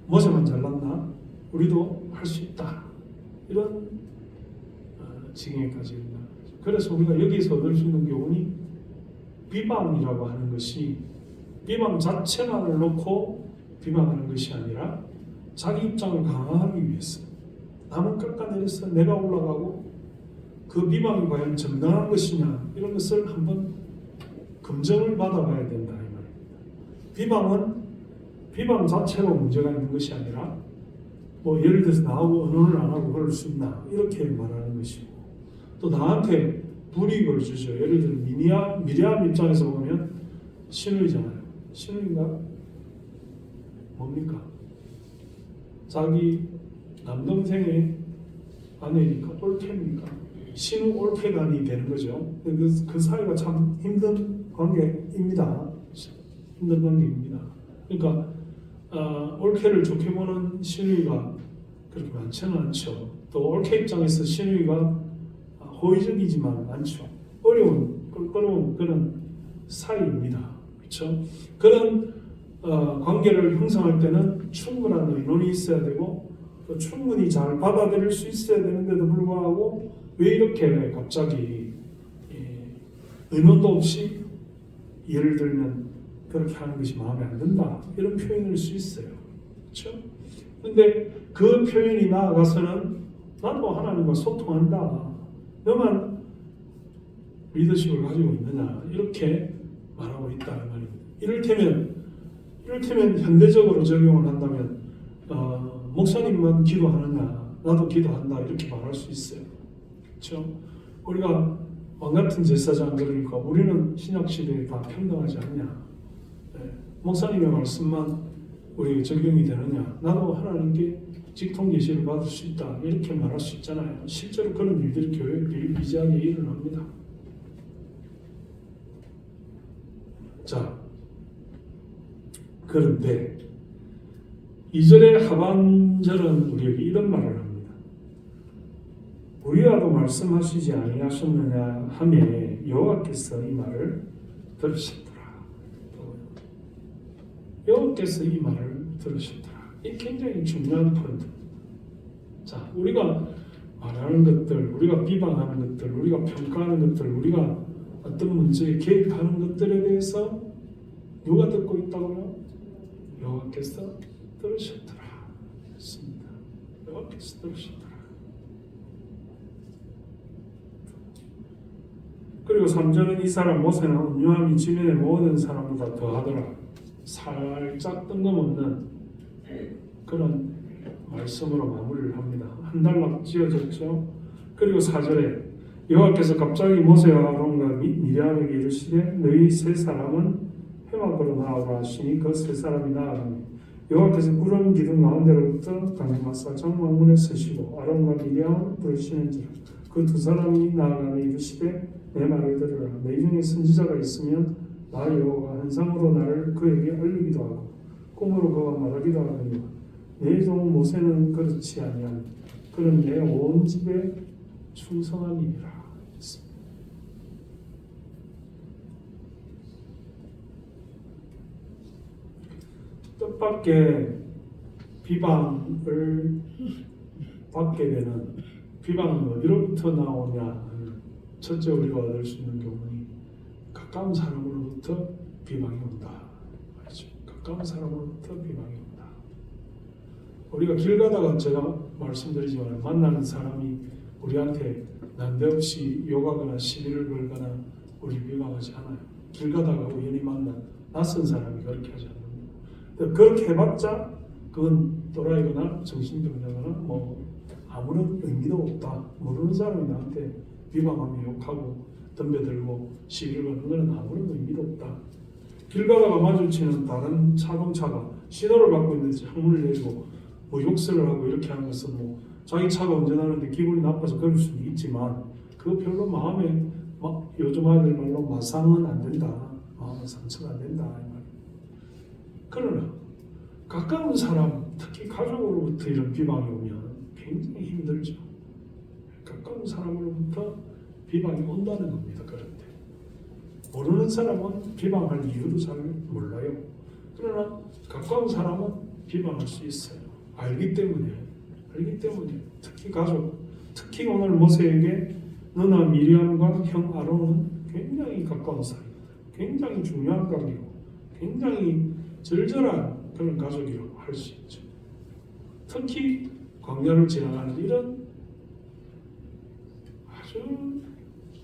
모세만 잘났나? 우리도 할 수 있다. 이런 지경에까지 있는 거죠. 그래서 우리가 여기서 얻을 수 있는 교훈이 비방이라고 하는 것이 비방 자체만을 놓고 비방하는 것이 아니라 자기 입장을 강화하기 위해서 남은 깎아내려서 내가 올라가고 그 비방이 과연 정당한 것이냐 이런 것을 한번 검증을 받아봐야 된다 이 말입니다. 비방은 비방 자체로 문제가 있는 것이 아니라 뭐 예를 들어서 나하고 언어를 안 하고 그럴 수 있나 이렇게 말하는 것이고 또 나한테 불이익을 주죠. 예를 들어 미리암 입장에서 보면 신우이잖아요. 신우인가? 뭡니까? 자기 남동생의 아내니까 올케입니까? 신우 올케간이 되는 거죠. 그 사이가 참 힘든 관계입니다. 그러니까 올케를 좋게 보는 신우이가 그렇게 많지는 않죠. 또 올케 입장에서 신우이가 호의적이지만 않죠. 어려운 그런 사이입니다. 그렇죠? 그런 관계를 형성할 때는 충분한 의논이 있어야 되고 또 충분히 잘 받아들일 수 있어야 되는데도 불구하고 왜 이렇게 갑자기 의논도 없이 예를 들면 그렇게 하는 것이 마음에 안 든다 이런 표현일 수 있어요. 그렇죠? 근데 그 표현이 나아가서는 나도 하나님과 소통한다. 너만 리더십을 가지고 있느냐 이렇게 말하고 있다는 말입니다. 이를테면 현대적으로 적용을 한다면 목사님만 기도하느냐 나도 기도한다 이렇게 말할 수 있어요. 그렇죠? 우리가 왕 같은 제사장 그러니까 우리는 신약 시대에 다 평등하지 않냐? 목사님의 말씀만 우리에게 적용이 되느냐? 나도 하나님께 직통 계시를 받을 수 있다 이렇게 말할 수 있잖아요. 실제로 그런 일들이 교회에 비일비재하게 일어납니다. 자, 그런데 2절의 하반절은 우리에게 이런 말을 합니다. 우리와도 말씀하시지 아니하셨느냐 하매 여호와께서 이 말을 들으셨더라. 여호와께서 이 말을 들으셨더라. 이 굉장히 중요한 포인트. 자, 우리가 말하는 것들, 우리가 비방하는 것들, 우리가 평가하는 것들, 우리가 어떤 문제에 개입하는 것들에 대해서 누가 듣고 있다고요? 여호와께서 들으셨더라. 했습니다. 여호와께서 들으셨더라. 그리고 3절은 이 사람 모세는 온유함이 주변의 모든 사람보다 더하더라. 살짝 뜬금없는 그런 말씀으로 마무리를 합니다. 한 달락 지어졌죠. 그리고 4절에 여호와께서 갑자기 모세와 아론과 미리암에게 이르시되 너희 세 사람은 회막으로 나아오라 하시니 그 세 사람이 나아가니 여호와께서 구름 기둥 가운데로부터 강림하사 정막문에 서시고 아론과 미리암을 부르시는지라 그 두 사람이 나아가니 이르시되 내 말을 들으라. 내 중에 선지자가 있으면 나 여호와가 환상으로 나를 그에게 알리기도 하고 꿈으로 그가 말하기도 하거니와 내 종 모세는 그렇지 아니하니 그는 내 온 집에 충성함이니라. 뜻밖의 비방을 받게 되는 비방은 어디로부터 나오냐? 첫째 우리가 얻을 수 있는 교훈이 가까운 사람으로부터 비방이 온다. 말이죠. 가까운 사람으로부터 비방이 온다. 우리가 길 가다가 제가 말씀드리지만 만나는 사람이 우리한테 난데없이 욕하거나 시비를 걸거나 우리 비방하지 않아요. 길 가다가 우연히 만난 낯선 사람이 그렇게 하지 않습니다. 그렇게 해봤자 그건 또라이거나 정신병자거나 뭐 아무런 의미도 없다. 모르는 사람이 나한테 비방하며 욕하고 덤벼들고 시비를 거는 것은 아무런 의미도 없다. 길 가다가 마주치는 다른 자동차가 신호를 받고 있는데 창문을 내리고 뭐 욕설을 하고 이렇게 하는 것은 뭐 자기 차가 운전하는데 기분이 나빠서 그럴 수도 있지만 그거 별로 마음에 요즘 아이들 말로 마상은 안 된다. 마음은 상처가 안 된다. 이 말이에요. 그러나 가까운 사람, 특히 가족으로부터 이런 비방이 오면 굉장히 힘들죠. 가까운 사람으로부터 비방이 온다는 겁니다. 그런데 모르는 사람은 비방할 이유도 잘 몰라요. 그러나 가까운 사람은 비방할 수 있어요. 알기 때문에 특히 가족, 특히 오늘 모세에게 너나 미리암과 형 아론은 굉장히 가까운 사이입니다. 굉장히 중요한 관계고 굉장히 절절한 그런 가족이라고 할 수 있죠. 특히 광야를 지나가는 이런 아주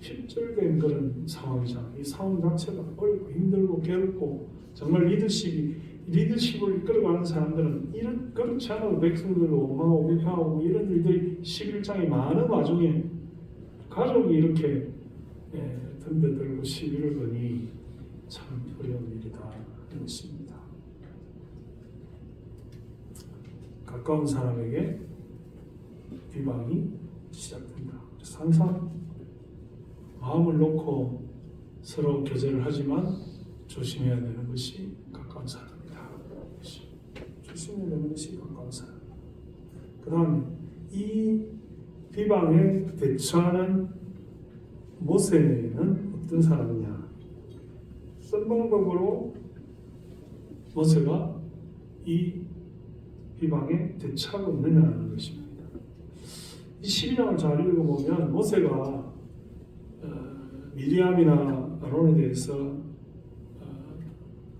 힘들된 그런 상황이잖아요. 이 상황 자체가 어렵고 힘들고 괴롭고 정말 리더십을 이끌어가는 사람들은 이런 그렇지 않아도 백성들을 원망하고 불평하고 이런 일들이 11장에 많은 와중에 가족이 이렇게 덤벼들고 시비를 거니 참 어려운 일이다 하는 것입니다. 가까운 사람에게 비방이 시작된다. 그래서 항상 마음을 놓고 서로 교제를 하지만 조심해야 되는 것이 가까운 사람이다. 조심해야 되는 것이 가까운 사람. 그 다음에 이 비방에 대처하는 모세는 어떤 사람이냐? 어떤 방법으로 모세가 이 비방에 대처하고 있느냐는 것입니다. 이 12장을 잘 읽어보면 모세가 미리암이나 아론에 대해서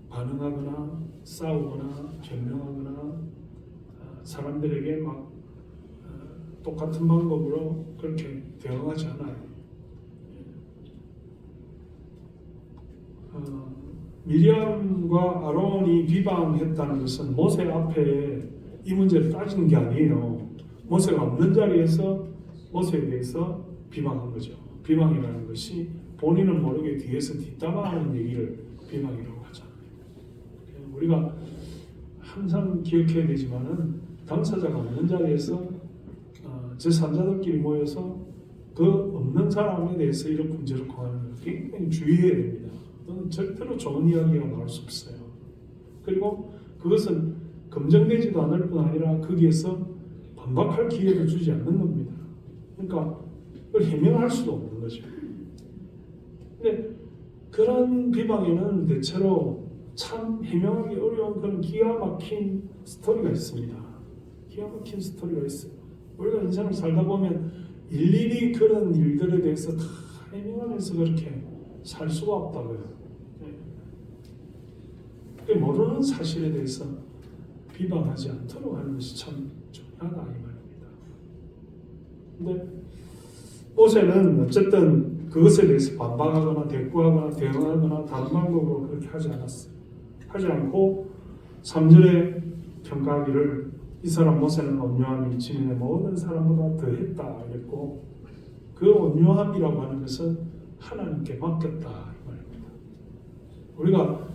반응하거나 싸우거나 변명하거나 사람들에게 막 똑같은 방법으로 그렇게 대응하지 않아요. 미리암과 아론이 비방했다는 것은 모세 앞에 이 문제를 따지는 게 아니에요. 모세가 없는 자리에서 모세에 대해서 비방한 거죠. 비방이라는 것이 본인은 모르게 뒤에서 뒷담화하는 얘기를 비방이라고 하잖아요. 우리가 항상 기억해야 되지만은 당사자가 없는 자리에서 제3자들끼리 모여서 그 없는 사람에 대해서 이렇게 저렇게 하는 걸 굉장히 주의해야 됩니다. 그건 절대로 좋은 이야기가 나올 수 없어요. 그리고 그것은 검증되지도 않을 뿐 아니라 거기에서 반박할 기회를 주지 않는 겁니다. 그러니까 그걸 해명할 수도 없는 거죠. 근데 그런 비방에는 대체로 참 해명하기 어려운 그런 기가 막힌 스토리가 있습니다. 기가 막힌 스토리가 있어요. 우리가 인생을 살다 보면 일일이 그런 일들에 대해서 다 해명하면서 그렇게 살 수가 없다고요. 모르는 사실에 대해서 비방하지 않도록 하는 것이 참 중요하다 이 말입니다. 근데 모세는 어쨌든 그 그것에 대해서 반박하거나 대꾸하거나 대응하거나 다른 방법으로 그렇게 하지 않았어요. 하지 않고 3절에 평가하기를 이 사람 모세는 온유함이 지면의 모든 사람보다 더했다 했고, 그 온유함이라고 하는 것은 하나님께 맡겼다 이 말입니다. 우리가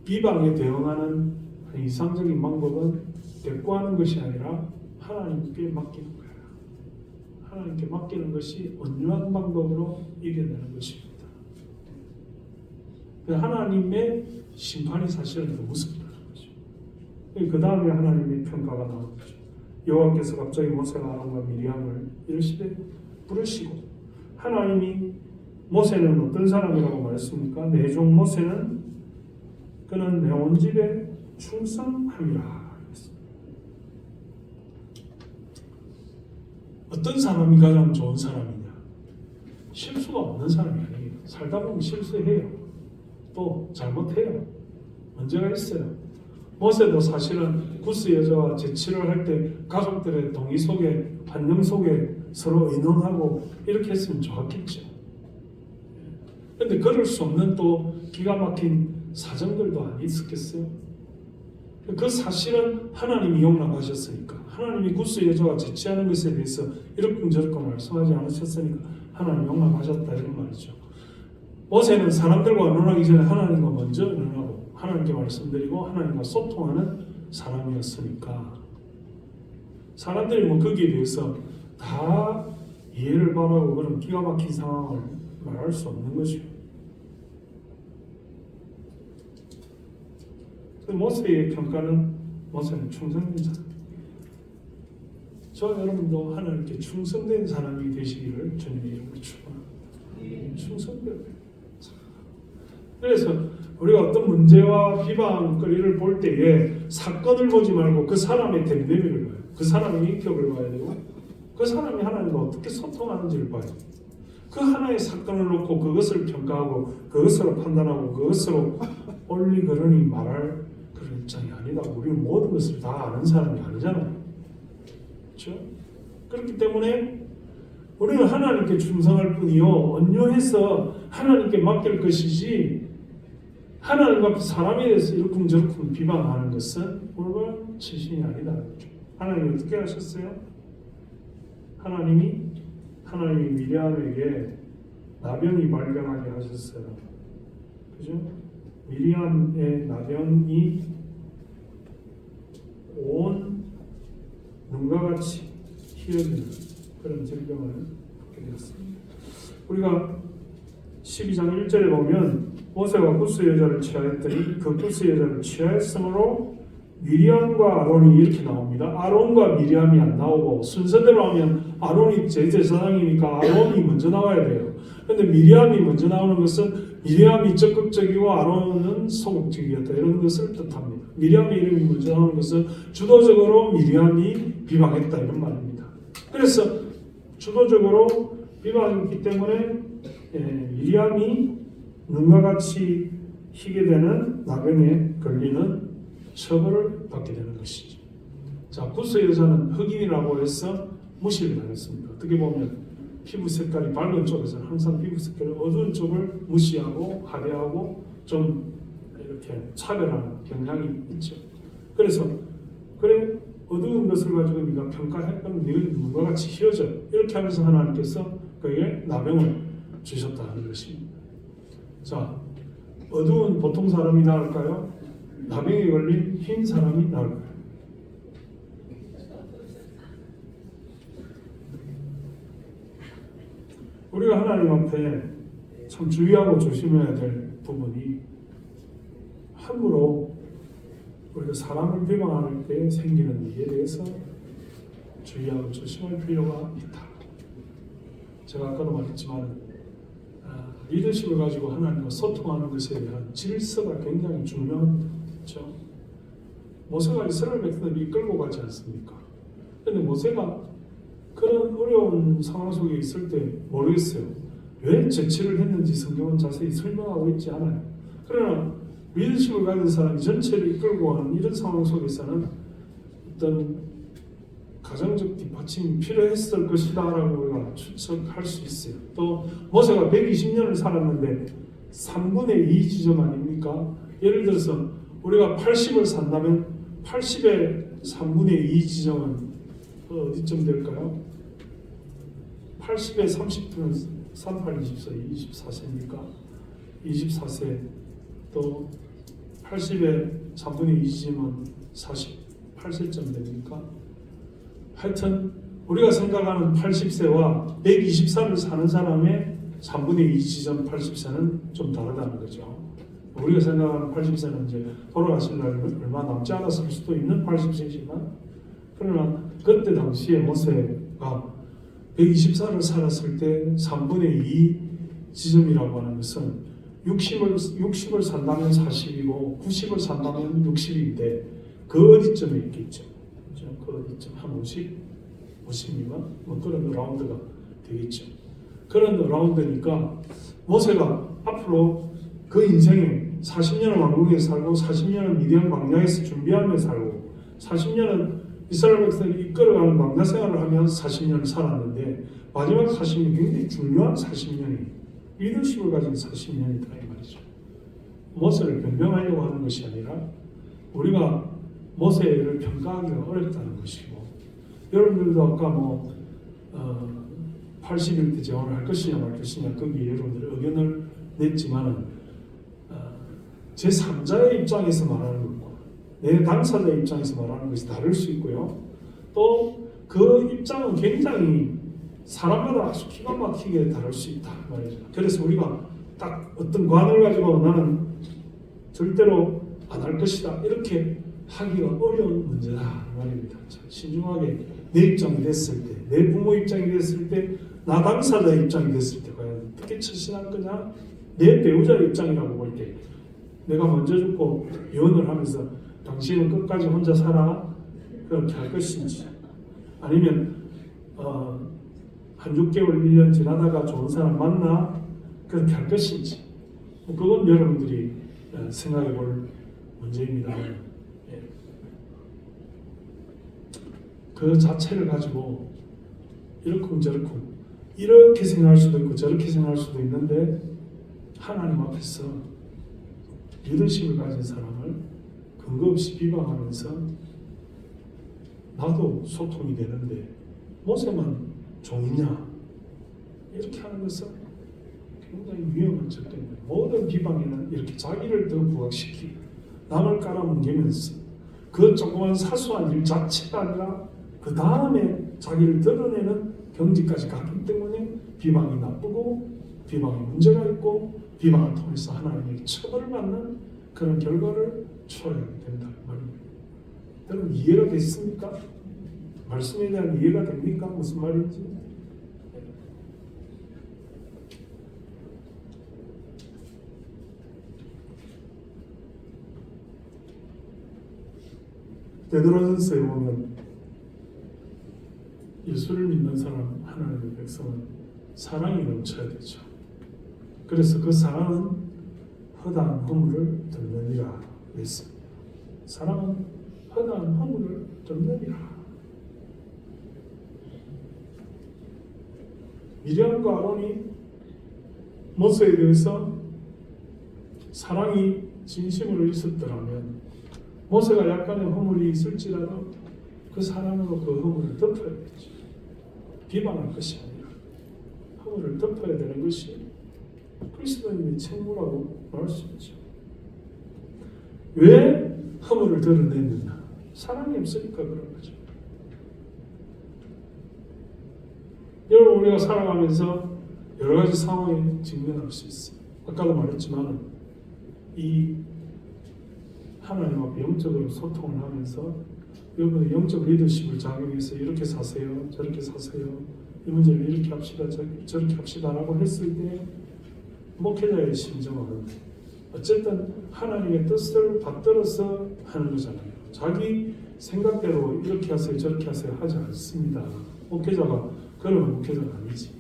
비방에 대응하는 이상적인 방법은 대꾸하는 것이 아니라 하나님께 맡기는 거예요. 하나님께 맡기는 것이 온유한 방법으로 이겨내는 것입니다. 하나님의 심판이 사실은 더 무섭다는 거죠. 그 다음에 하나님의 평가가 나오는 거죠. 여호와께서 갑자기 모세와 아론과 미리암을 이르시되 부르시고, 하나님이 모세는 어떤 사람이라고 말했습니까? 내 종 모세는 그는 내 온 집에 충성함이라. 어떤 사람이 가장 좋은 사람이냐? 실수가 없는 사람이 아니에요. 살다 보면 실수해요. 또 잘못해요. 문제가 있어요. 모세도 사실은 구스 여자와 재치를 할 때 가족들의 동의 속에, 환영 속에 서로 의논하고 이렇게 했으면 좋았겠죠. 그런데 그럴 수 없는 또 기가 막힌 사정들도 안 있었겠어요. 그 사실은 하나님이 용납하셨으니까, 하나님이 구스 여자와 재치하는 것에 대해서 이렇쿵저렇쿵 말씀하지 않으셨으니까 하나님 용납하셨다 이런 말이죠. 모세는 사람들과 의논하기 전에 하나님과 먼저 의논하고 하나님께 말씀드리고 하나님과 소통하는 사람이었으니까, 사람들이 뭐 거기에 대해서 다 이해를 바라고 그런 기가 막힌 상황을 말할 수 없는 것이죠. 모세의 평가는 모세는 충성된 사람. 저 여러분도 하나님께 충성된 사람이 되시기를 주님의 이름으로 축원합니다. 충성돼요. 그래서 우리가 어떤 문제와 비방거리를 볼 때에 사건을 보지 말고 그 사람의 됨됨이를 봐요. 그 사람의 인격을 봐야 되고, 그 사람이 하나님과 어떻게 소통하는지를 봐요. 그 하나의 사건을 놓고 그것을 평가하고 그것으로 판단하고 그것으로 올리거니 말할 그런 입장이 아니다. 우리는 모든 것을 다 아는 사람이 아니잖아요. 그렇죠? 그렇기 때문에 우리는 하나님께 충성할 뿐이요, 온유해서 하나님께 맡길 것이지, 하나님 앞에 사람에 대해서 이러쿵저러쿵 비방하는 것은 올바른 처신이 아니다. 하나님이 어떻게 하셨어요? 하나님이 미리암에게 나병이 발병하게 하셨어요. 그죠? 미리암의 나병이 온 눈과 같이 희어지는 그런 질병을 받게 되었습니다. 우리가 12장 1절에 보면 모세가 구스 여자를 취하였더니 그 구스 여자를 취하였으므로 미리암과 아론이 이렇게 나옵니다. 아론과 미리암이 안 나오고, 순서대로 하면 아론이 제사장이니까 아론이 먼저 나와야 돼요. 그런데 미리암이 먼저 나오는 것은 미리암이 적극적이고 아론은 소극적이었다 이런 것을 뜻합니다. 미리암의 이름이 먼저 나오는 것은 주도적으로 미리암이 비방했다 이런 말입니다. 그래서 주도적으로 비방했기 때문에 미리암이 눈과 같이 희게 되는 나병에 걸리는 처벌을 받게 되는 것이죠. 자, 구스 여자는 흑인이라고 해서 무시를 당했습니다. 어떻게 보면 피부 색깔이 밝은 쪽에서는 항상 피부 색깔이 어두운 쪽을 무시하고 하대하고 좀 이렇게 차별하는 경향이 있죠. 그래서 그래 어두운 것을 가지고 네가 평가했던 네가 눈과 같이 휘어져 이렇게 하면서 하나님께서 그에게 나병을 주셨다는 것입니다. 자, 어두운 보통 사람이 나을까요? 나병에 걸린 흰 사람이 나을까요? 우리가 하나님 앞에 참 주의하고 조심해야 될 부분이, 함부로 우리가 사람을 비방할 때 생기는 일에 대해서 주의하고 조심할 필요가 있다. 제가 아까도 말했지만 리더십을 가지고 하나님과 소통하는 것에 대한 질서가 굉장히 중요합니다. 그렇죠? 모세가 이스라엘 백성을 이끌고 가지 않습니까? 그런데 모세가 그런 어려운 상황 속에 있을 때 모르겠어요. 왜 재치를 했는지 성경은 자세히 설명하고 있지 않아요. 그러나 리더십을 가진 사람이 전체를 이끌고 가는 이런 상황 속에서는 어떤 가정적 뒷받침이 필요했을 것이다라고 우리가 추측할 수 있어요. 또 모세가 120년을 살았는데 3분의 2 지점 아닙니까? 예를 들어서 우리가 80을 산다면 80의 3분의 2 지점은 어디쯤 될까요? 80의 30분은 38, 24, 24세입니까? 24세. 또 80의 3분의 2 지점은 48세쯤 됩니까? 하여튼 우리가 생각하는 80세와 124를 사는 사람의 3분의 2 지점 80세는 좀 다르다는 거죠. 우리가 생각하는 80세는 이제 돌아가신 날 얼마 남지 않았을 수도 있는 80세지만, 그러나 그때 당시에 모세가 124를 살았을 때 3분의 2 지점이라고 하는 것은 60을 산다면 40이고 90을 산다면 60인데 그 어디쯤에 있겠죠. 그 어디쯤 한 50미만 뭐 그런 라운드가 되겠죠. 그런 라운드니까 모세가 앞으로 그 인생에 40년을 왕궁에 살고 40년은 미디안 광야에서 준비하며 살고 40년은 이스라엘 백성을 이끌어가는 광야 생활을 하면서 40년을 살았는데 마지막 40년이 굉장히 중요한 40년이 리더십을 가진 40년이다 이 말이죠. 모세를 변명하려고 하는 것이 아니라 우리가 모세를 평가하기가 어렵다는 것이고, 여러분들도 아까 80일 때 재혼을 할 것이냐 말 것이냐 거기에 여러분들 의견을 냈지만은 제 3자의 입장에서 말하는 것과 내 당사자의 입장에서 말하는 것이 다를 수 있고요. 또 그 입장은 굉장히 사람마다 아주 기가 막히게 다를 수 있다 말이죠. 그래서 우리가 딱 어떤 관을 가지고 나는 절대로 안 할 것이다 이렇게 하기가 어려운 문제다 말입니다. 신중하게 내 입장이 됐을 때, 내 부모 입장이 됐을 때, 나 당사자의 입장이 됐을 때 과연 어떻게 처신할 거냐? 내 배우자의 입장이라고 볼 때 내가 먼저 죽고 이혼을 하면서 당신은 끝까지 혼자 살아 그렇게 할 것인지, 아니면 한 6개월, 1년 지나다가 좋은 사람 만나 그렇게 할 것인지, 그건 여러분들이 생각해 볼 문제입니다. 그 자체를 가지고 이렇쿵 저렇쿵 이렇게 생각할 수도 있고 저렇게 생각할 수도 있는데, 하나님 앞에서 리더십을 가진 사람을 근거 없이 비방하면서 나도 소통이 되는데 모세만 종이냐 이렇게 하는 것은 굉장히 위험한 접근입니다. 모든 비방에는 이렇게 자기를 더 부각시키고 남을 깔아뭉개면서 그 조그만 사소한 일 자체가 아니라 그 다음에 자기를 드러내는 경지까지 가기 때문에 비방이 나쁘고 비방에 문제가 있고 비방을 통해서 하나님의 처벌을 받는 그런 결과를 초래하게 된다 말입니다. 여러분 이해가 됐습니까? 말씀에 대한 이해가 됩니까? 무슨 말인지? 베드로전서에 보면 예수를 믿는 사람, 하나님의 백성은 사랑이 넘쳐야 되죠. 그래서 그 사랑은 허다한 허물을 덮느니라 했습니다. 사랑은 허다한 허물을 덮느니라. 미리암과 아론이 모세에 대해서 사랑이 진심으로 있었더라면 모세가 약간의 허물이 있을지라도 그 사랑으로 그 허물을 덮어야 되죠. 비방할 것이 아니라 허물을 덮어야 되는 것이 그리스도인의 책무라고 말할 수 있죠. 왜 허물을 드러냈느냐? 사랑이 없으니까 그런 거죠. 여러분 우리가 살아가면서 여러 가지 상황에 직면할 수 있어요. 아까도 말했지만 이 하나님 앞에 영적으로 소통을 하면서 여러분의 영적 리더십을 작용해서 이렇게 사세요, 저렇게 사세요, 이 문제를 이렇게 합시다, 저렇게 합시다라고 했을 때 목회자의 심정은 어쨌든 하나님의 뜻을 받들어서 하는 거잖아요. 자기 생각대로 이렇게 하세요, 저렇게 하세요 하지 않습니다. 목회자가 그러면 목회자가 아니지.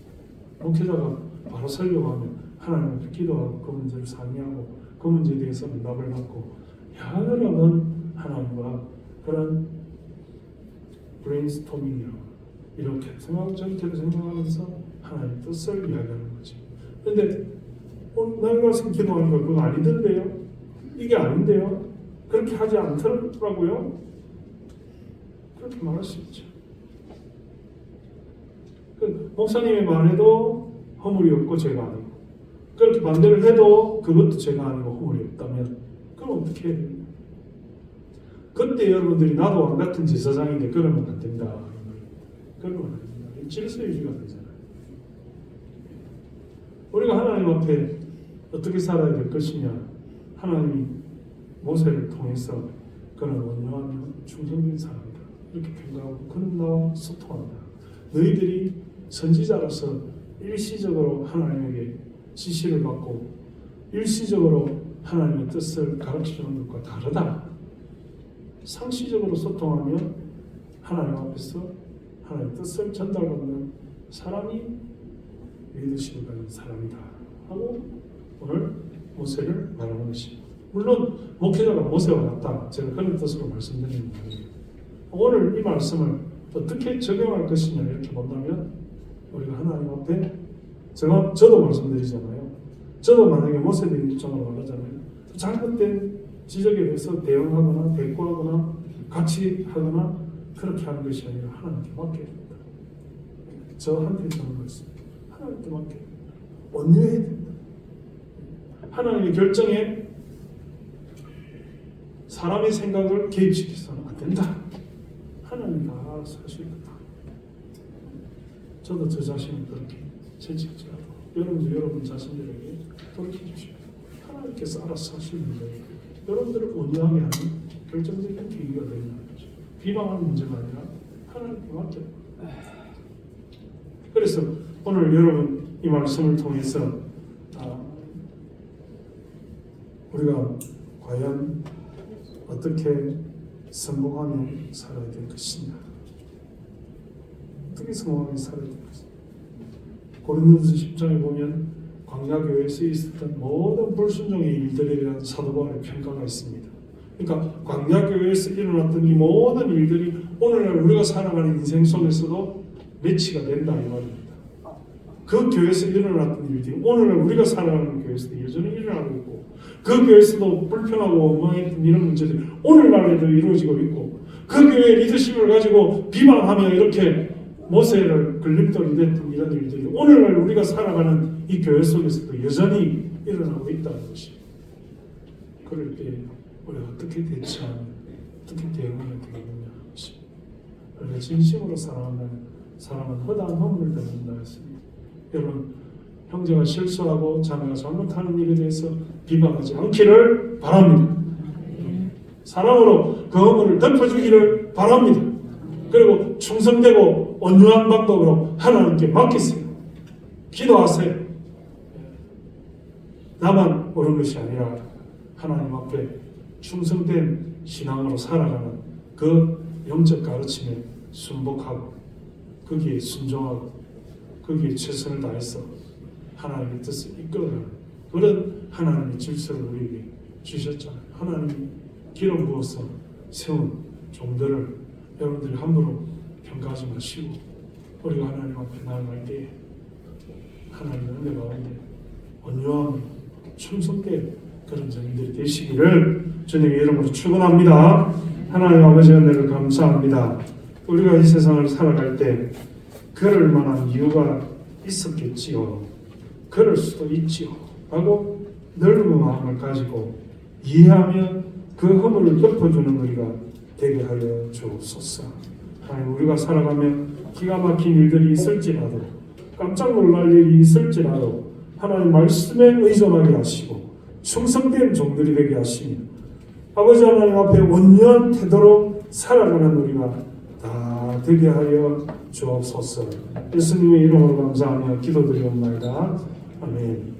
목회자가 바로 설교하면 하나님 앞에 기도하고 그 문제를 상의하고 그 문제에 대해서 응답을 받고 여러 번 하나님과 그런 브레인스토밍이라고 이렇게 저렇게 생각하면서 하나님 뜻을 이야기하는 거지. 근데 내가 가서 기도하는 거 그거 아니던데요? 이게 아닌데요? 그렇게 하지 않더라고요? 그렇게 말할 수 있죠. 목사님의 말에도 허물이 없고 죄가 아니고 그렇게 반대를 해도 그것도 죄가 아니고 허물이 없다면 그럼 어떻게 해야 됩니까? 그때 여러분들이 나도 왕 같은 제사장인데 그러면 안 된다. 그러면 안 됩니다. 질서 유지가 되잖아요. 우리가 하나님 앞에 어떻게 살아야 될 것이냐. 하나님이 모세를 통해서 그는 온유하며 충성된 사람이다. 이렇게 평가하고 그는 나와 소통한다. 너희들이 선지자로서 일시적으로 하나님에게 지시를 받고 일시적으로 하나님의 뜻을 가르치는 것과 다르다. 상시적으로 소통하며 하나님 앞에서 하나님의 뜻을 전달받는 사람이 리더십을 가진 사람이다 하고 오늘 모세를 말하는 것입니다. 물론 목회자가 모세와 같다. 제가 그런 뜻으로 말씀드리는 거예요. 오늘 이 말씀을 어떻게 적용할 것이냐 이렇게 본다면 우리가 하나님 앞에 저도 말씀드리잖아요. 저도 만약에 모세의 입장으로 말하잖아요. 잘못된 지적에 대해서 대응하거나 대꾸하거나 같이 하거나 그렇게 하는 것이 아니라 하나님께 맡겨야 됩니다. 저한테 저는 말씀 하나님께 맡겨야 됩니다. 온유해야 됩니다. 하나님의 결정에 사람의 생각을 개입시켜서는 안 된다. 하나님이 다 알아서 하실 거다. 저도 저 자신을 그렇게 채찍질하고 여러분도 여러분 자신들에게 돌이켜주십시오. 하나님께서 알아서 하실 문제예요. 여러분들을 온유하게 하는 결정적인 계기가 되는 거죠. 비방하는 문제가 아니라 하나님께 맡겨요. 그래서 오늘 여러분 이 말씀을 통해서 우리가 과연 어떻게 성공하며 살아야 될 것이냐, 어떻게 성공하며 살아야 될 것이냐. 고린도서 10장에 보면 광야교회에서 있었던 모든 불순종의 일들에 대한 사도 바울의 평가가 있습니다. 그러니까 광야교회에서 일어났던 이 모든 일들이 오늘날 우리가 살아가는 인생 속에서도 매치가 된다 이 말입니다. 그 교회에서 일어났던 일들이 오늘날 우리가 살아가는 교회에서도 여전히 일어나고 있고 그 교회에서도 불편하고 원망했던 이런 문제들이 오늘날에도 이루어지고 있고 그 교회의 리더십을 가지고 비방하며 이렇게 모세를 걸림돌이 됐던 이런 일들이 오늘날 우리가 살아가는 이 교회 속에서도 여전히 일어나고 있다는 것이 그럴 때 우리가 어떻게 대처하며 어떻게 대응해야 되겠느냐 것이 우리가 진심으로 사랑한다면 사람은 허다한 허물을 받는다 했습니다. 여러분 형제가 실수하고 자매가 잘못하는 일에 대해서 비방하지 않기를 바랍니다. 사랑으로 그 허물을 덮어주기를 바랍니다. 그리고 충성되고 온유한 방법으로 하나님께 맡기세요. 기도하세요. 나만 옳은 것이 아니라 하나님 앞에 충성된 신앙으로 살아가는 그 영적 가르침에 순복하고 거기에 순종하고 거기에 최선을 다해서 하나님의 뜻을 이끌어가는 그런 하나님의 질서를 우리에게 주셨잖아요. 하나님이 기름 부어서 세운 종들을 여러분들이 함부로 평가하지 마시고 우리가 하나님 앞에 나아갈 때 하나님의 은혜 가운데 온유함, 충성된 그런 종들이 되시기를 주님의 이름으로 축원합니다. 하나님 아버지 은혜를 감사합니다. 우리가 이 세상을 살아갈 때 그럴 만한 이유가 있었겠지요. 그럴 수도 있지요. 하고 넓은 마음을 가지고 이해하며 그 허물을 덮어주는 우리가 되게 하여 주옵소서. 하나님 우리가 살아가며 기가 막힌 일들이 있을지라도 깜짝 놀랄 일이 있을지라도 하나님 말씀에 의존하게 하시고 충성된 종들이 되게 하시며 아버지 하나님 앞에 온유한 태도로 살아가는 우리가 다 되게 하여 주옵소서. 예수님의 이름으로 감사하며 기도드리옵나이다. 아멘.